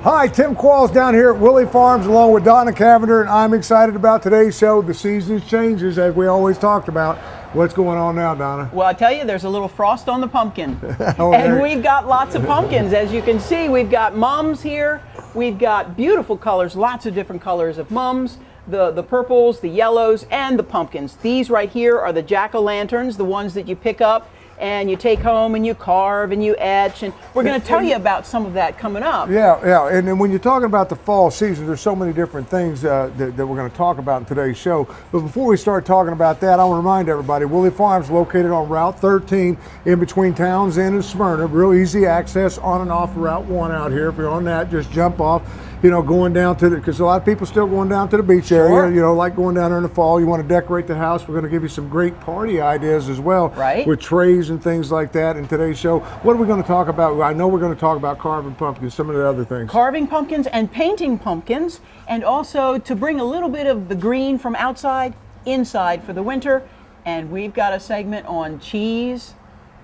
Hi, Tim Qualls down here at Willey Farms along with Donna Cavender, and I'm excited about today's show. The seasons changes, as we always talked about. What's going on now, Donna? Well, I tell you, there's a little frost on the pumpkin. Oh, and we've got lots of pumpkins. As you can see, we've got mums here. We've got beautiful colors, lots of different colors of mums. The purples, the yellows, and the pumpkins. These right here are the jack-o'-lanterns, the ones that you pick up and you take home and you carve and you etch, and we're going to tell you about some of that coming up. Yeah, and then when you're talking about the fall season, there's so many different things that we're going to talk about in today's show. But before we start talking about that, I want to remind everybody, Willey Farms located on Route 13 in between Townsend and Smyrna. Real easy access on and off Route 1 out here. If you're on that, just jump off. You know, going down to because a lot of people still going down to the beach area, you know, like going down there in the fall. You want to decorate the house. We're going to give you some great party ideas as well, right? With trays and things like that in today's show. What are we going to talk about? I know we're going to talk about carving pumpkins, some of the other things. Carving pumpkins and painting pumpkins, and also to bring a little bit of the green from outside, inside for the winter. And we've got a segment on cheese.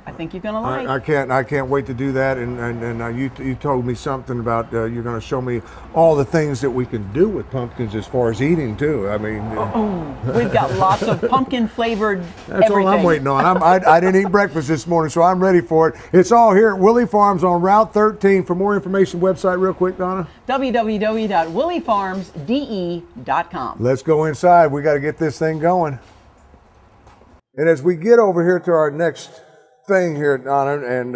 I think you're going to like. I can't wait to do that. And you told me something about you're going to show me all the things that we can do with pumpkins as far as eating too. I mean, we've got lots of pumpkin flavored. That's everything. all I'm waiting on. I didn't eat breakfast this morning, so I'm ready for it. It's all here at Willey Farms on Route 13. For more information, website real quick, Donna. www.willeyfarmsde.com. Let's go inside. We got to get this thing going. And as we get over here to our next thing here, Donna, and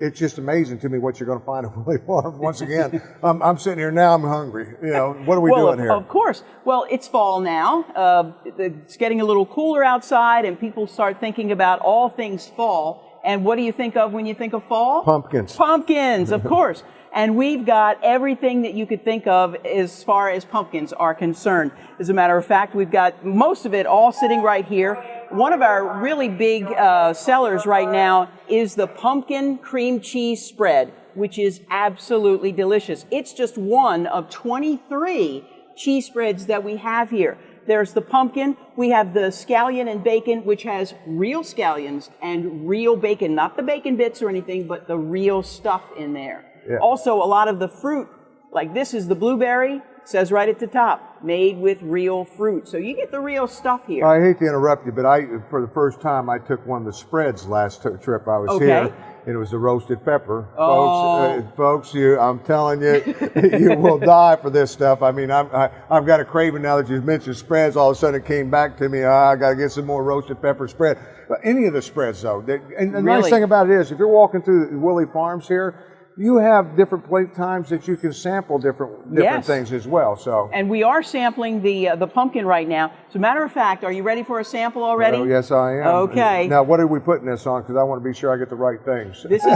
it's just amazing to me what you're going to find at Willey Farms. Once again, I'm sitting here now. I'm hungry. You know, what are we doing here? Of course. Well, it's fall now. It's getting a little cooler outside, and people start thinking about all things fall. And what do you think of when you think of fall? Pumpkins. Pumpkins, of course. And we've got everything that you could think of as far as pumpkins are concerned. As a matter of fact, we've got most of it all sitting right here. One of our really big sellers right now is the pumpkin cream cheese spread, which is absolutely delicious. It's just one of 23 cheese spreads that we have here. There's the pumpkin. We have the scallion and bacon, which has real scallions and real bacon, not the bacon bits or anything, but the real stuff in there. Yeah. Also, a lot of the fruit, like this is the blueberry, says right at the top, made with real fruit. So you get the real stuff here. I hate to interrupt you, but for the first time, I took one of the spreads last trip I was here, and it was the roasted pepper. Oh. Folks, I'm telling you, you will die for this stuff. I mean, I've got a craving now that you've mentioned spreads. All of a sudden, it came back to me. I got to get some more roasted pepper spread. But any of the spreads, though, and the nice thing about it is, if you're walking through Willey Farms here, you have different plate times that you can sample different things as well. So, and we are sampling the pumpkin right now. As a matter of fact, are you ready for a sample already? Oh, yes, I am. Okay. Now, what are we putting this on? Because I want to be sure I get the right things. This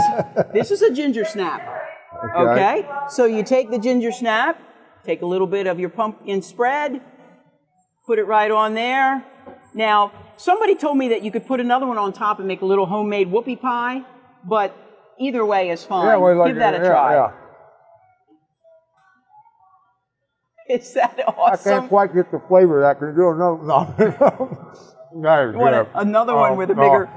is a ginger snap. Okay. So you take the ginger snap, take a little bit of your pumpkin spread, put it right on there. Now, somebody told me that you could put another one on top and make a little homemade whoopie pie, but either way is fine. Yeah, well, give that a try. Yeah. It's that awesome. I can't quite get the flavor of that. No. Another one with a bigger.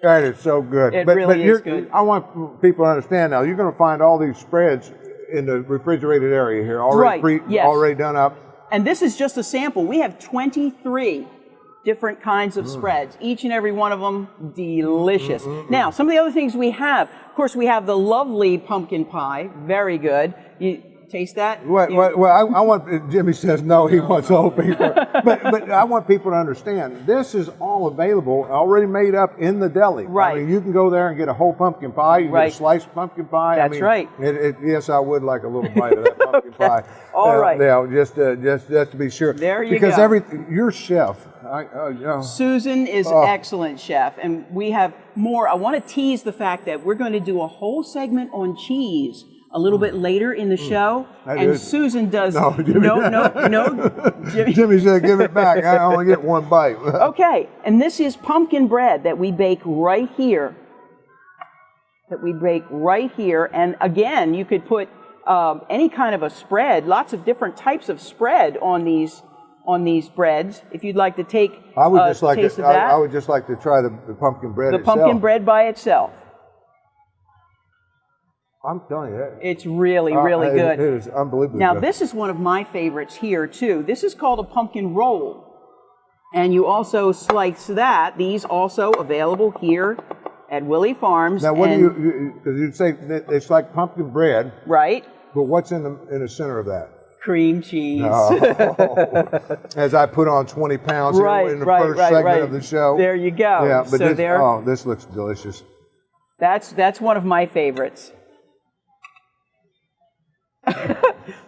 That is so good. It really is good. I want people to understand now, you're going to find all these spreads in the refrigerated area here, already done up. And this is just a sample. We have 23 different kinds of spreads, each and every one of them delicious. Now, some of the other things we have, of course, we have the lovely pumpkin pie, very good. You taste that? Well, I want, Jimmy says no, he wants old people. but I want people to understand, this is all available, already made up in the deli. Right. I mean, you can go there and get a whole pumpkin pie, you can get a sliced pumpkin pie. That's right. Yes, I would like a little bite of that pumpkin pie. All right. Yeah, just to be sure. There you because go. Your chef, Susan is excellent chef, and we have more. I want to tease the fact that we're going to do a whole segment on cheese a little bit later in the show, Susan does. No, Jimmy. Jimmy said, "Give it back. I only get one bite." Okay, and this is pumpkin bread that we bake right here. And again, you could put any kind of a spread, lots of different types of spread on these breads. If you'd like to take a taste of that. I would just like to try the pumpkin bread itself. The pumpkin bread by itself. I'm telling you, It's really, really good. It is unbelievably Now, good. this is one of my favorites here, too. This is called a pumpkin roll. And you also slice that. These also available here at Willey Farms. Now, what do you say it's like pumpkin bread, right? but what's in the center of that? Cream cheese. As I put on 20 pounds here in the first segment of the show. There you go. Yeah, but so this looks delicious. That's one of my favorites.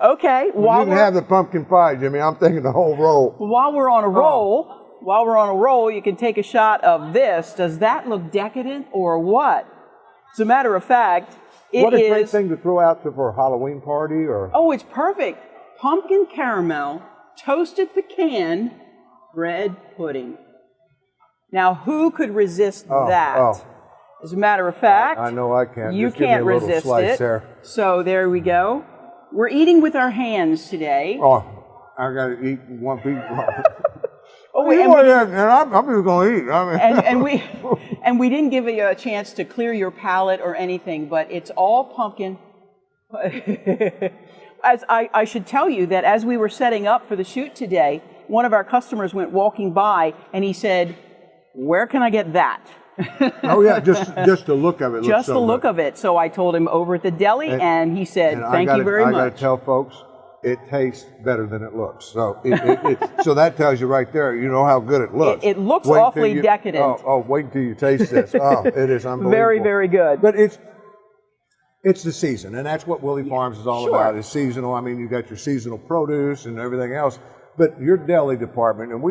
Okay. You didn't have the pumpkin pie, Jimmy. I'm thinking the whole roll. While we're on a roll, you can take a shot of this. Does that look decadent or what? As a matter of fact, What a great thing to throw out for a Halloween party, or oh, it's perfect. Pumpkin caramel, toasted pecan, bread pudding. Now, who could resist that? Oh. As a matter of fact, I know I can't. You Just give me can't a little resist slice it. There. So there we go. We're eating with our hands today. Oh, I got to eat one piece. Oh, I'm just going to eat. I mean. and we didn't give you a chance to clear your palate or anything, but it's all pumpkin. As I should tell you that as we were setting up for the shoot today, one of our customers went walking by and he said, "Where can I get that?" Oh yeah, just the look of it. Just the look of it. So I told him over at the deli, and he said, "Thank you very much." I got to tell folks, it tastes better than it looks. So so that tells you right there, you know how good it looks. It looks awfully decadent. Oh, wait until you taste this. Oh, it is unbelievable. Very, very good. But it's the season, and that's what Willey Farms is all about. It's seasonal. I mean, you got your seasonal produce and everything else, but your deli department, and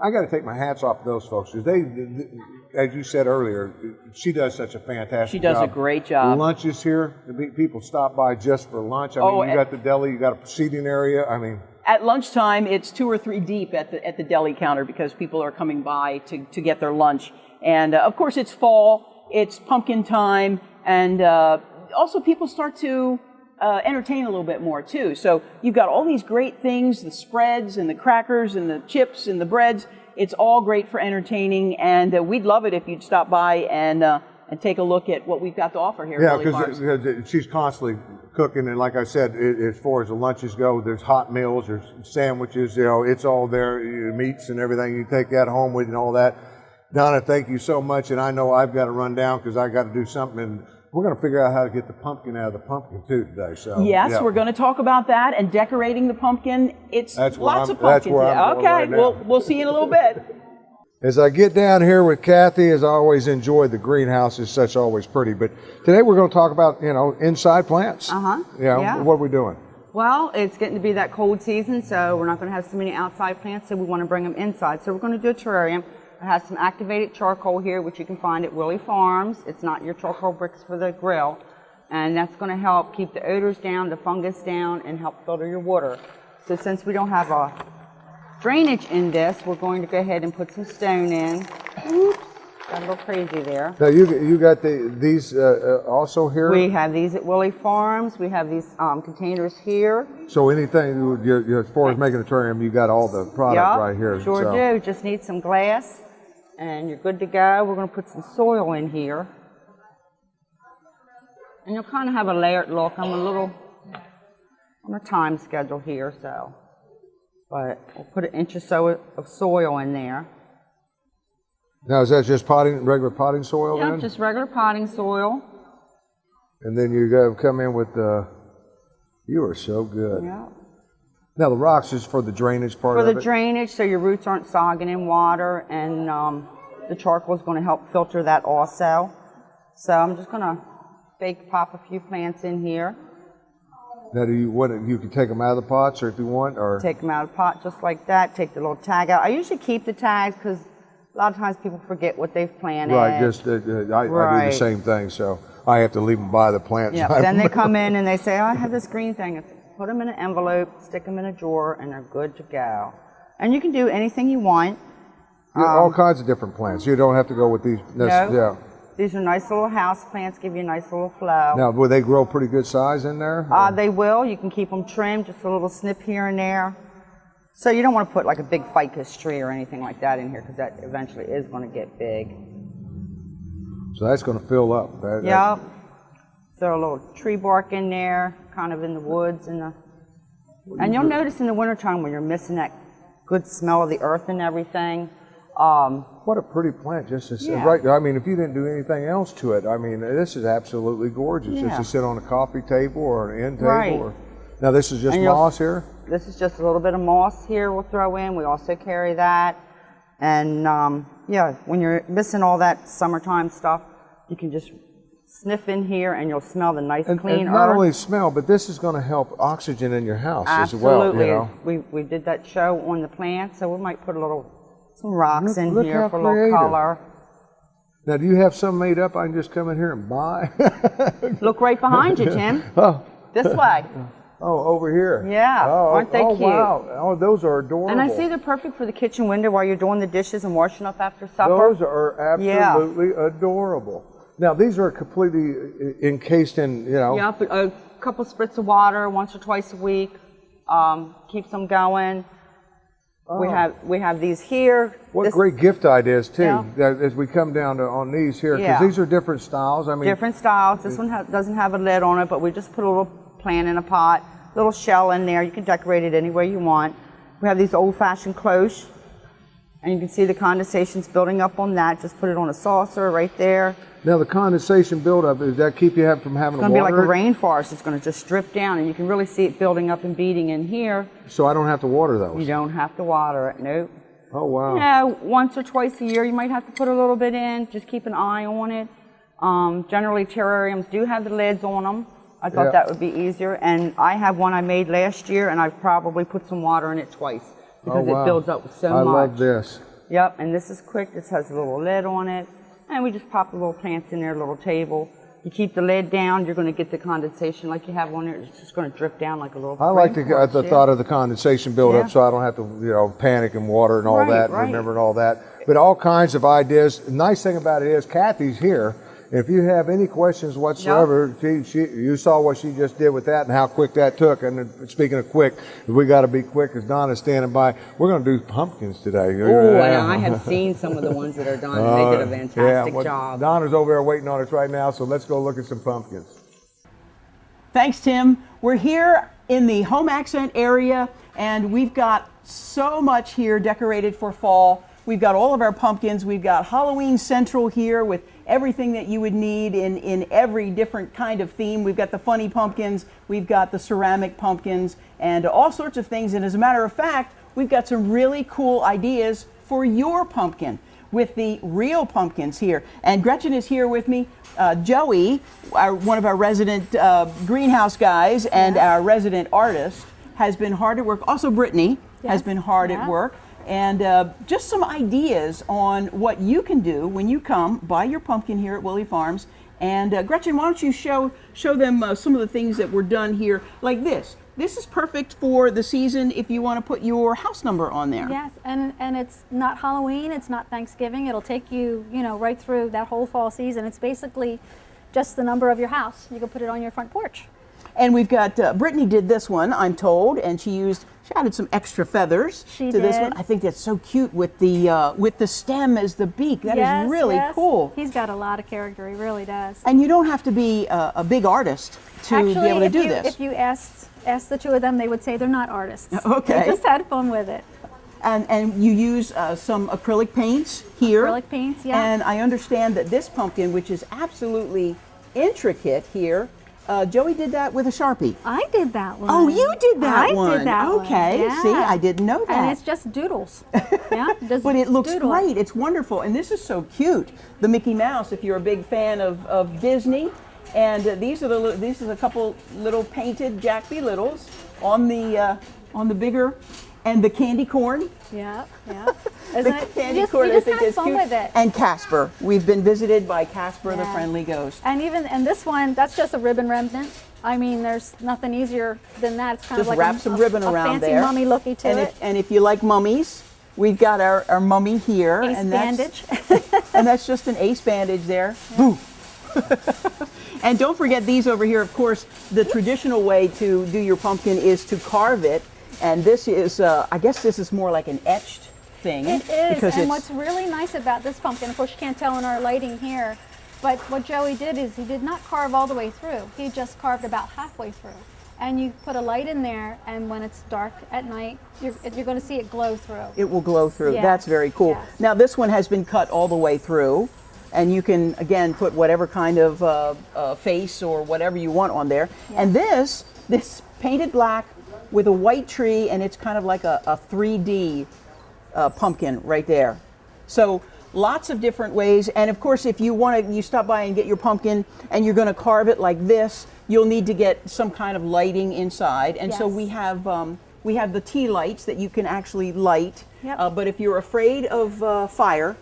I got to take my hats off to those folks, because they, as you said earlier, she does such a fantastic job. She does a great job. Lunch is here. People stop by just for lunch. I mean, you got the deli, you got a seating area. I mean, at lunchtime, it's 2 or 3 deep at the deli counter because people are coming by to get their lunch. And of course, it's fall, it's pumpkin time, and also people start to entertain a little bit more too. So you've got all these great things, the spreads and the crackers and the chips and the breads. It's all great for entertaining, and we'd love it if you'd stop by and take a look at what we've got to offer here at Willey Farms. Because she's constantly cooking, and like I said, as far as the lunches go, there's hot meals, there's sandwiches, it's all there, meats and everything. You take that home with you and all that. Donna, thank you so much, and I know I've got to run down because I got to do something, and we're going to figure out how to get the pumpkin out of the pumpkin too today. So yes, we're going to talk about that and decorating the pumpkin. It's lots of pumpkins. Okay, we'll see you in a little bit. As I get down here with Kathy, as I always enjoy, the greenhouse is such always pretty. But today we're going to talk about inside plants. Yeah. What are we doing? Well, it's getting to be that cold season, so we're not going to have so many outside plants, so we want to bring them inside. So we're going to do a terrarium. It has some activated charcoal here, which you can find at Willey Farms. It's not your charcoal bricks for the grill. And that's going to help keep the odors down, the fungus down, and help filter your water. So since we don't have a drainage in this, we're going to go ahead and put some stone in. Oops, got a little crazy there. Now you got these also here? We have these at Willey Farms. We have these containers here. So anything, as far as making a terrarium, you got all the product right here. Sure do. Just need some glass, and you're good to go. We're going to put some soil in here. And you'll kind of have a layered look. I'm on a time schedule here, so. But we'll put 1 inch or so of soil in there. Now, is that just regular potting soil then? Yeah, just regular potting soil. And then you got to come in with you are so good. Yeah. Now, the rocks is for the drainage part of it? For the drainage, so your roots aren't sogging in water, and the charcoal is going to help filter that also. So I'm just going to fake pop a few plants in here. Now, you can take them out of the pots, or if you want, or take them out of the pot just like that. Take the little tag out. I usually keep the tags because a lot of times people forget what they've planted. Right. I do the same thing, so I have to leave them by the plants. Yeah. Then they come in and they say, "Oh, I have this green thing." Put them in an envelope, stick them in a drawer, and they're good to go. And you can do anything you want. All kinds of different plants. You don't have to go with these. No. These are nice little house plants, give you a nice little flow. Now, will they grow pretty good size in there? They will. You can keep them trimmed, just a little snip here and there. So you don't want to put like a big ficus tree or anything like that in here, because that eventually is going to get big. So that's going to fill up. Yeah. throw a little tree bark in there, kind of in the woods. And you'll notice in the wintertime when you're missing that good smell of the earth and everything. What a pretty plant, just to sit right there. I mean, if you didn't do anything else to it, I mean, this is absolutely gorgeous. Just to sit on a coffee table or an end table. Right. Now this is just moss here? This is just a little bit of moss here we'll throw in. We also carry that. And yeah, when you're missing all that summertime stuff, you can just sniff in here and you'll smell the nice clean and not earth. only smell, but this is going to help oxygen in your house Absolutely. as well. You know? We did that show on the plants, so we might put some rocks in look here how for a little color. Now, do you have some made up I can just come in here and buy? Look right behind you, Tim. This way. Oh, over here. Yeah. Aren't they cute? Wow. Oh, those are adorable. And I see they're perfect for the kitchen window while you're doing the dishes and washing up after supper. Those are absolutely adorable. Now, these are completely encased in, you know. Yep, a couple spritz of water once or twice a week. Keeps them going. We have these here. What great gift ideas too, as we come down on these here, because these are different styles. I mean, different styles. This one doesn't have a lid on it, but we just put a little plant in a pot, little shell in there. You can decorate it any way you want. We have these old-fashioned cloches, and you can see the condensation's building up on that. Just put it on a saucer right there. Now the condensation buildup, does that keep you from having to water it? It's going to be like a rainforest. It's going to just drip down, and you can really see it building up and beating in here. So I don't have to water those? You don't have to water it, nope. Oh, wow. Yeah, once or twice a year you might have to put a little bit in. Just keep an eye on it. Generally, terrariums do have the lids on them. I thought that would be easier. And I have one I made last year, and I've probably put some water in it twice because it builds up so much. I love this. Yep, and this is quick. This has a little lid on it. And we just pop the little plants in there, a little table. You keep the lid down, you're going to get the condensation like you have on there. It's just going to drip down like a little. I like the thought of the condensation buildup, so I don't have to, panic and water and all that, and remember and all that. But all kinds of ideas. The nice thing about it is Kathy's here. If you have any questions whatsoever, you saw what she just did with that and how quick that took. And speaking of quick, we got to be quick because Donna's standing by. We're going to do pumpkins today. Oh, and I have seen some of the ones that are done. They did a fantastic job. Donna's over there waiting on us right now, so let's go look at some pumpkins. Thanks, Tim. We're here in the home accent area, and we've got so much here decorated for fall. We've got all of our pumpkins. We've got Halloween Central here with everything that you would need in every different kind of theme. We've got the funny pumpkins, we've got the ceramic pumpkins, and all sorts of things. And as a matter of fact, we've got some really cool ideas for your pumpkin with the real pumpkins here. And Gretchen is here with me. Joey, one of our resident greenhouse guys and our resident artist, has been hard at work. Also Brittany has been hard at work. And just some ideas on what you can do when you come buy your pumpkin here at Willey Farms. And Gretchen, why don't you show them some of the things that were done here, like this. This is perfect for the season if you want to put your house number on there. Yes, and it's not Halloween, it's not Thanksgiving. It'll take you, right through that whole fall season. It's basically just the number of your house. You can put it on your front porch. And we've got, Brittany did this one, I'm told, and she added some extra feathers to this one. I think that's so cute with the stem as the beak. That is really cool. He's got a lot of character, he really does. And you don't have to be a big artist to be able to do this. If you asked the two of them, they would say they're not artists. Okay. They just had fun with it. And you use some acrylic paints here. Acrylic paints, yeah. And I understand that this pumpkin, which is absolutely intricate here, Joey did that with a Sharpie. I did that one. Oh, you did that one. I did that one. Okay. Yeah. See, I didn't know that. And it's just doodles. Yeah. But it looks great. It's wonderful. And this is so cute. The Mickey Mouse, if you're a big fan of Disney. And these are a couple little painted Jack B. Littles on the bigger, and the candy corn. Yeah, yeah. The candy corn, you I just think, have is fun cute. with it. And Casper. We've been visited by Casper the Friendly Ghost. And this one, that's just a ribbon remnant. I mean, there's nothing easier than that. It's kind Just of like wrap some ribbon around fancy there. mummy looky to it. And if you like mummies, we've got our mummy here. Ace and bandage. And that's just an ace bandage there. Boo! And don't forget these over here. Of course, the traditional way to do your pumpkin is to carve it. And this is, I guess this is more like an etched thing. It is, because and what's really nice about this pumpkin, of course you can't tell in our lighting here, But what Joey did is he did not carve all the way through. He just carved about halfway through. And you put a light in there, and when it's dark at night, you're going to see it glow through. It will glow through. Yes. That's very cool. Yes. Now this one has been cut all the way through, and you can again put whatever kind of face or whatever you want on there. Yes. And this painted black with a white tree, and it's kind of like a 3D pumpkin right there. So lots of different ways. And of course, if you want to, you stop by and get your pumpkin and you're going to carve it like this, you'll need to get some kind of lighting inside. And so Yes. we have the tea lights that you can actually light. Yep. But if you're afraid of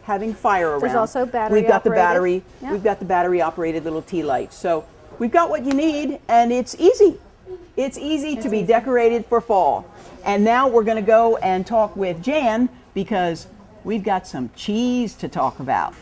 having fire around, There's also battery we've got the operated. battery. Yep. We've got the battery operated little tea lights. So we've got what you need, and it's easy. It's easy to be easy. decorated for fall. And now we're going to go and talk with Jan because we've got some cheese to talk about.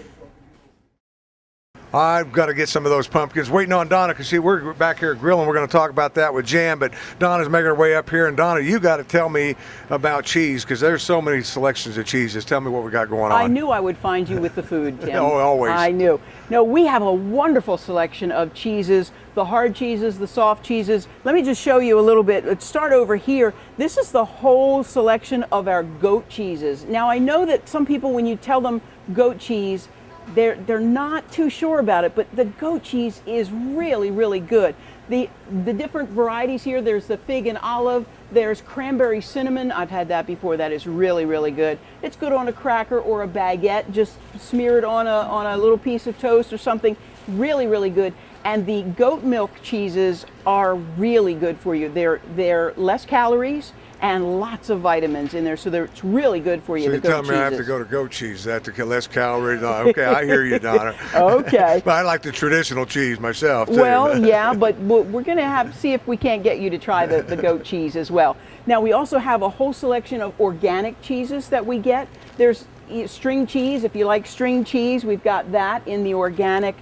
I've got to get some of those pumpkins. Waiting on Donna because we're back here grilling. We're going to talk about that with Jan, but Donna's making her way up here. And Donna, you got to tell me about cheese because there's so many selections of cheeses. Tell me what we got going on. I knew I would find you with the food, Tim. Oh, always. I knew. No, we have a wonderful selection of cheeses, the hard cheeses, the soft cheeses. Let me just show you a little bit. Let's start over here. This is the whole selection of our goat cheeses. Now, I know that some people, when you tell them goat cheese, they're not too sure about it, but the goat cheese is really, really good. The different varieties here, there's the fig and olive, there's cranberry cinnamon. I've had that before. That is really, really good. It's good on a cracker or a baguette. Just smear it on a little piece of toast or something. Really, really good. And the goat milk cheeses are really good for you. They're less calories and lots of vitamins in there, so it's really good for you. So the you're goat telling me I have to cheeses. go to goat cheese. That to get less calories. Okay, I hear you, Donna. Okay. But I like the traditional cheese myself too. Well, yeah, but we're going to see if we can't get you to try the goat cheese as well. Now, we also have a whole selection of organic cheeses that we get. There's string cheese. If you like string cheese, we've got that in the organic,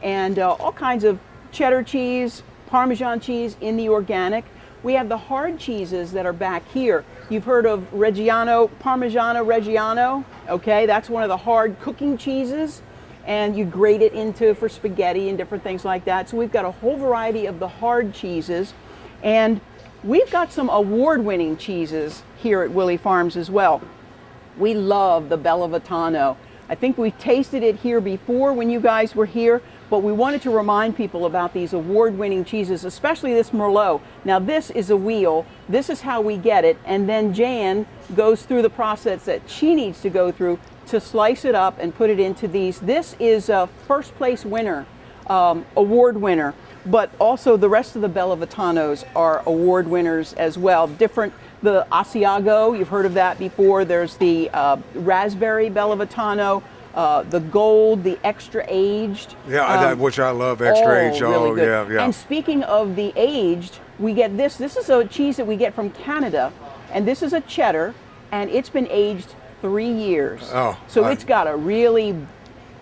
and all kinds of cheddar cheese, Parmesan cheese in the organic. We have the hard cheeses that are back here. You've heard of Reggiano, Parmigiano Reggiano. Okay, that's one of the hard cooking cheeses, and you grate it for spaghetti and different things like that. So we've got a whole variety of the hard cheeses, and we've got some award-winning cheeses here at Willey Farms as well. We love the Bella Vitano. I think we've tasted it here before when you guys were here, but we wanted to remind people about these award-winning cheeses, especially this Merlot. Now this is a wheel, this is how we get it, and then Jan goes through the process that she needs to go through to slice it up and put it into these. This is a first place winner, award winner, but also the rest of the Bella Vitanos are award winners as well. The Asiago, you've heard of that before. There's the raspberry Bella Vitano, the gold, the extra aged. Yeah, which I love, extra aged. Really Oh, good. yeah. And speaking of the aged, we get this. This is a cheese that we get from Canada, and this is a cheddar, and it's been aged 3 years. Oh, so it's got a really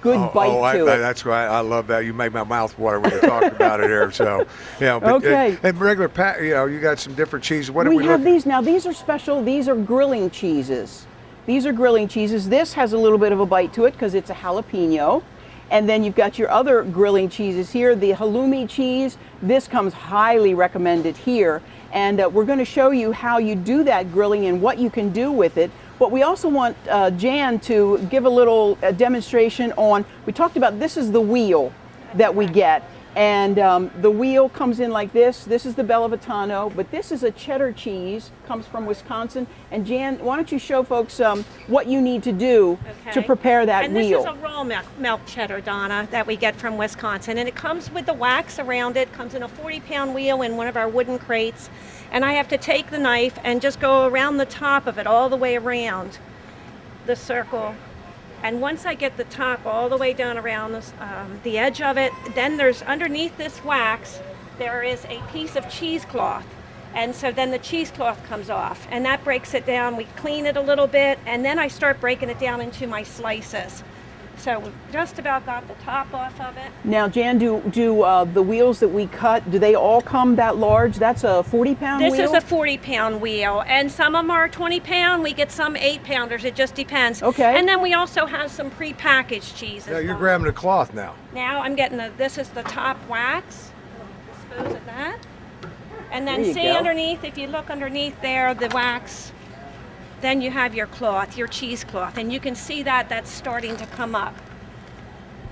good bite to it. That's right. I love that. You made my mouth water when you talked about it here. So, yeah. But, Okay. And regular, you got some different cheeses. What We are we have looking? these now. These are special. These are grilling cheeses. These are grilling cheeses. This has a little bit of a bite to it because it's a jalapeno. And then you've got your other grilling cheeses here. The halloumi cheese. This comes highly recommended here. And we're going to show you how you do that grilling and what you can do with it. But we also want Jan to give a little demonstration on, we talked about this is the wheel that we get. And the wheel comes in like this. This is the Bella Vitano, but this is a cheddar cheese, comes from Wisconsin. And Jan, why don't you show folks what you need to do to prepare that wheel. And this is a raw milk cheddar, Donna, that we get from Wisconsin. And it comes with the wax around it, comes in a 40-pound wheel in one of our wooden crates. And I have to take the knife and just go around the top of it, all the way around the circle. And once I get the top all the way down around the edge of it, then there's underneath this wax, there is a piece of cheesecloth. And so then the cheesecloth comes off, and that breaks it down. We clean it a little bit, and then I start breaking it down into my slices. So we've just about got the top off of it. Now, Jan, do the wheels that we cut, do they all come that large? That's a 40-pound wheel? This is a 40-pound wheel, and some of them are 20-pound. We get some 8-pounders. It just depends. Okay. And then we also have some pre-packaged cheeses. Yeah, you're grabbing the cloth now. Now I'm getting this is the top wax. Dispose of that. And then There you see go. underneath, if you look underneath there, the wax, then you have your cloth, your cheesecloth, and you can see that that's starting to come up.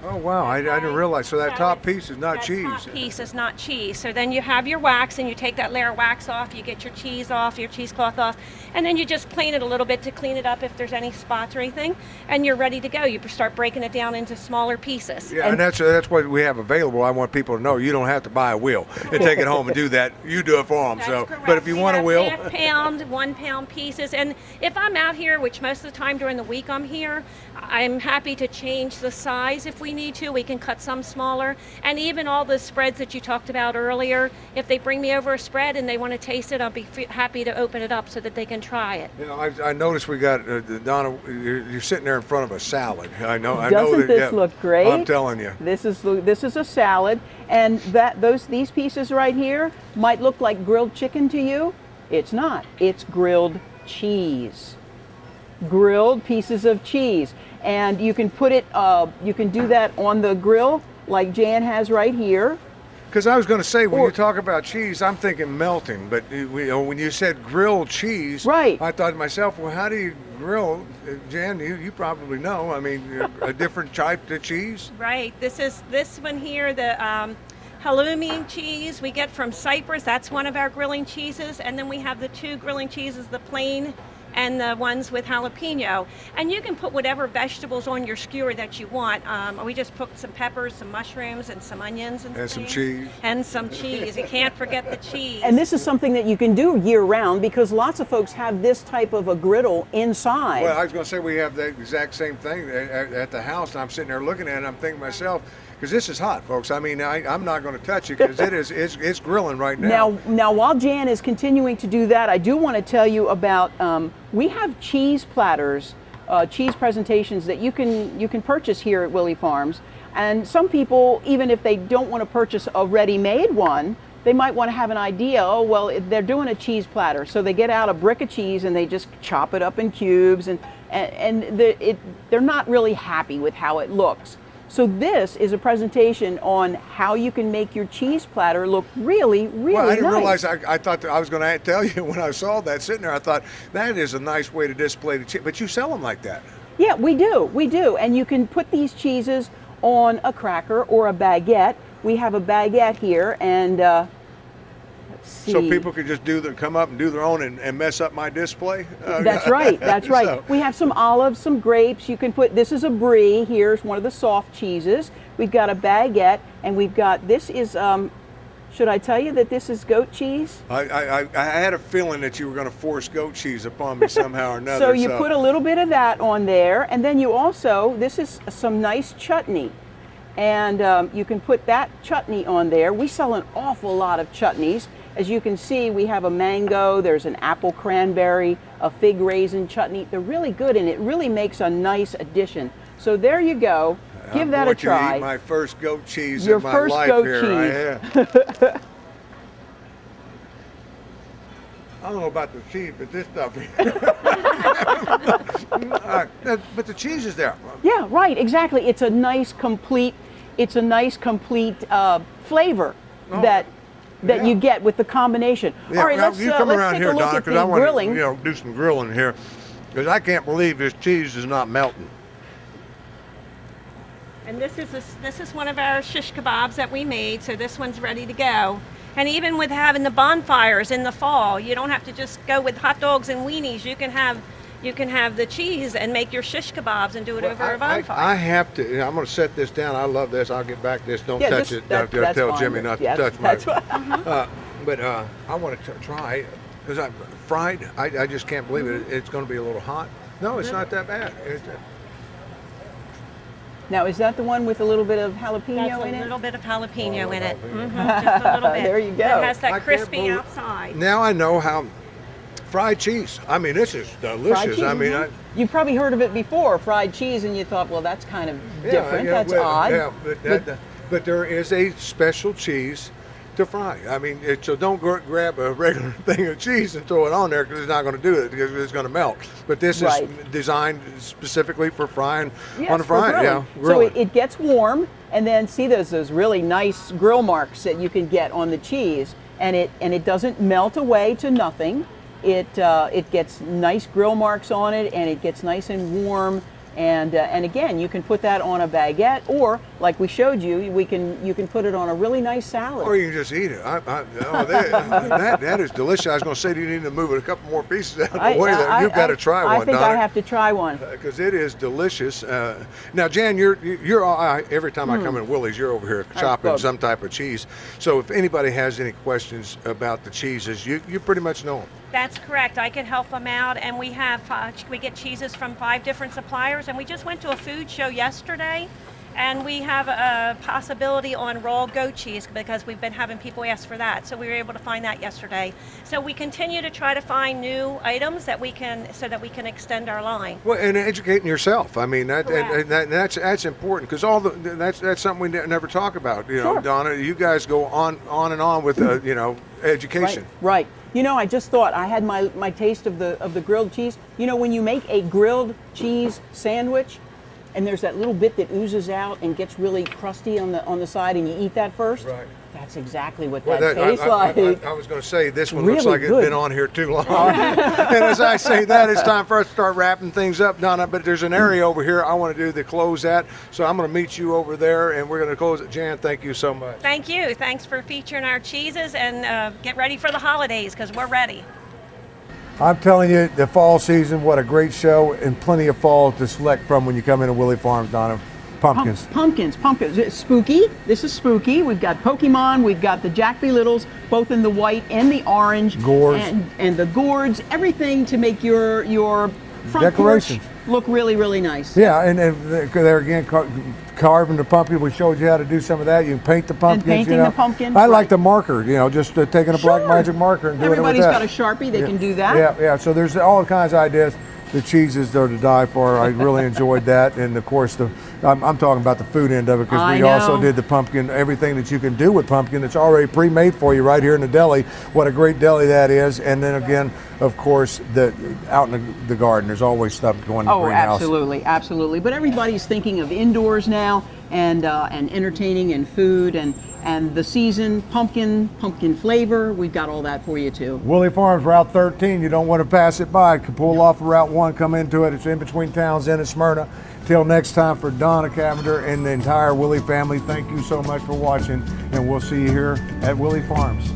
Oh wow, I didn't realize. So that top it's- piece is not that cheese. Top piece is not cheese. So then you have your wax, and you take that layer of wax off. You get your cheese off, your cheesecloth off, and then you just plane it a little bit to clean it up if there's any spots or anything, and you're ready to go. You start breaking it down into smaller pieces. Yeah, and that's what we have available. I want people to know you don't have to buy a wheel and take it home and do that. You do it for them. That's So, correct. but if you We want a have wheel, half-pound, 1-pound pieces, and if I'm out here, which most of the time during the week I'm here, I'm happy to change the size if we need to. We can cut some smaller, and even all the spreads that you talked about earlier. If they bring me over a spread and they want to taste it, I'll be happy to open it up so that they can try it. you know, I noticed we got Donna. You're sitting there in front of a salad. I know Doesn't that. this Yeah, look great? I'm telling you. This is a salad, and these pieces right here might look like grilled chicken to you. It's not. It's grilled cheese. Grilled pieces of cheese, and you can put it. You can do that on the grill, like Jan has right here. Because I was going to say, when Or- you talk about cheese, I'm thinking melting. But when you said grilled cheese, Right. I thought to myself, well, how do you grill? Jan, you probably know. I mean, a different type of cheese. Right. This one here, the halloumi cheese we get from Cyprus. That's one of our grilling cheeses, and then we have the two grilling cheeses, the plain and the ones with jalapeno. And you can put whatever vegetables on your skewer that you want. We just put some peppers, some mushrooms, and some onions and Some things. cheese. And some cheese. You can't forget the cheese. And this is something that you can do year round because lots of folks have this type of a griddle inside. Well, I was going to say we have the exact same thing at the house, and I'm sitting there looking at it, and I'm thinking to myself, because this is hot, folks. I mean, I'm not going to touch it because it's grilling right now. Now, while Jan is continuing to do that, I do want to tell you about we have cheese platters, cheese presentations that you can purchase here at Willey Farms. And some people, even if they don't want to purchase a ready-made one, they might want to have an idea. Oh, well, they're doing a cheese platter, so they get out a brick of cheese and they just chop it up in cubes, and they're not really happy with how it looks. So this is a presentation on how you can make your cheese platter look really, really Well, I didn't nice. realize. I thought that I was going to tell you when I saw that sitting there. I thought that is a nice way to display the cheese. But you sell them like that. Yeah, we do. And you can put these cheeses on a cracker or a baguette. We have a baguette here, and let's see. So people could just come up and do their own and mess up my display. That's right. That's right. So- We have some olives, some grapes. You can put. This is a brie. Here's one of the soft cheeses. We've got a baguette, and we've got. This is. Should I tell you that this is goat cheese? I had a feeling that you were going to force goat cheese upon me somehow or another. So you put a little bit of that on there, and then you also. This is some nice chutney, and you can put that chutney on there. We sell an awful lot of chutneys. As you can see, we have a mango, there's an apple cranberry, a fig raisin chutney. They're really good, and it really makes a nice addition. So there you go. Give I'm that a going to try. eat my first goat cheese Your in my first life goat here. cheese. I don't know about the cheese, but this stuff. But the cheese is there. Yeah, right, exactly. It's a nice complete flavor that yeah. you get with the combination. Yeah, All right, now, let's you come around take here, a look Donna, at because I the want grilling. to do some grilling here, because I can't believe this cheese is not melting. And this is one of our shish kebabs that we made, so this one's ready to go. And even with having the bonfires in the fall, you don't have to just go with hot dogs and weenies. You can have the cheese and make your shish kebabs and do it over a bonfire. I have to. I'm going to set this down. I love this. I'll get back to this. Don't Yeah, touch just- it. that's Tell fine. Jimmy not Yes, to touch my. that's fine. But I want to try because I'm fried. I just can't believe it. It's going to be a little hot. No, it's not that bad. Now, is that the one with a little bit of jalapeno That's in a it? little bit of jalapeno in it. jalapeno. Just a little bit. There you go. It has I that can't crispy believe- outside. Now I know how fried cheese. I mean, this is delicious. cheese, I mean, mhm. You've probably heard of it before, fried cheese, and you thought, well, that's kind of different. That's well, odd. Yeah, but there is a special cheese to fry. I mean, so don't grab a regular thing of cheese and throw it on there, because it's not going to do it, because it's going to melt. But this is designed specifically for frying on the frying. Grilling. So it gets warm, and then see those really nice grill marks that you can get on the cheese, and it doesn't melt away to nothing. It gets nice grill marks on it, and it gets nice and warm. And again, you can put that on a baguette, or like we showed you, you can put it on a really nice salad. Or you can just eat it. That is delicious. I was going to say, you need to move it a couple more pieces out of the way. You've got to try one, I think Donna. I have to try one. Because it is delicious. Now, Jan, you're every time I come in Willey's, you're over here chopping some type of cheese. So if anybody has any questions about the cheeses, you pretty much know them. That's correct. I can help them out, and we have we get cheeses from 5 different suppliers, and we just went to a food show yesterday, and we have a possibility on raw goat cheese, because we've been having people ask for that. So we were able to find that yesterday. So we continue to try to find new items that we can extend our line. Well, and educating yourself. I mean, that's important, because that's something we never talk about. You know, Donna, you guys go on and on with education. Right. You know, I just thought I had my taste of the grilled cheese. You know, when you make a grilled cheese sandwich, and there's that little bit that oozes out and gets really crusty on the side, and you eat that first. Right. That's exactly what that tastes like. I was going to say, this one really looks like it's been on here too long. And as I say that, it's time for us to start wrapping things up, Donna. But there's an area over here I want to do the close at, so I'm going to meet you over there, and we're going to close it. Jan, thank you so much. Thank you. Thanks for featuring our cheeses, and get ready for the holidays, because we're ready. I'm telling you, the fall season, what a great show, and plenty of fall to select from when you come into Willey Farms, Donna. Pumpkins. Pumpkins. It's spooky. This is spooky. We've got Pokemon. We've got the Jack B. Littles, both in the white and the orange. Gourds. And the gourds. Everything to make your front decorations porch look really, really nice. Yeah, and they're again carving the pumpkin. We showed you how to do some of that. You can paint the pumpkins. And painting the pumpkin. I like the marker. Just taking a black magic marker and doing Everybody's it with that. got a Sharpie. They can do that. Yeah. So there's all kinds of ideas. The cheeses are to die for. I really enjoyed that, and of course I'm talking about the food end of it, because we also did the pumpkin, everything that you can do with pumpkin. It's already pre-made for you right here in the deli. What a great deli that is! And then again, of course, out in the garden, there's always stuff going in the greenhouse. Absolutely. But everybody's thinking of indoors now, and entertaining and food and the season, pumpkin flavor. We've got all that for you too. Willey Farms, Route 13. You don't want to pass it by. You can pull off of Route 1, come into it. It's in between Townsend and Smyrna. Till next time, for Donna Cavender and the entire Willey family, thank you so much for watching, and we'll see you here at Willey Farms.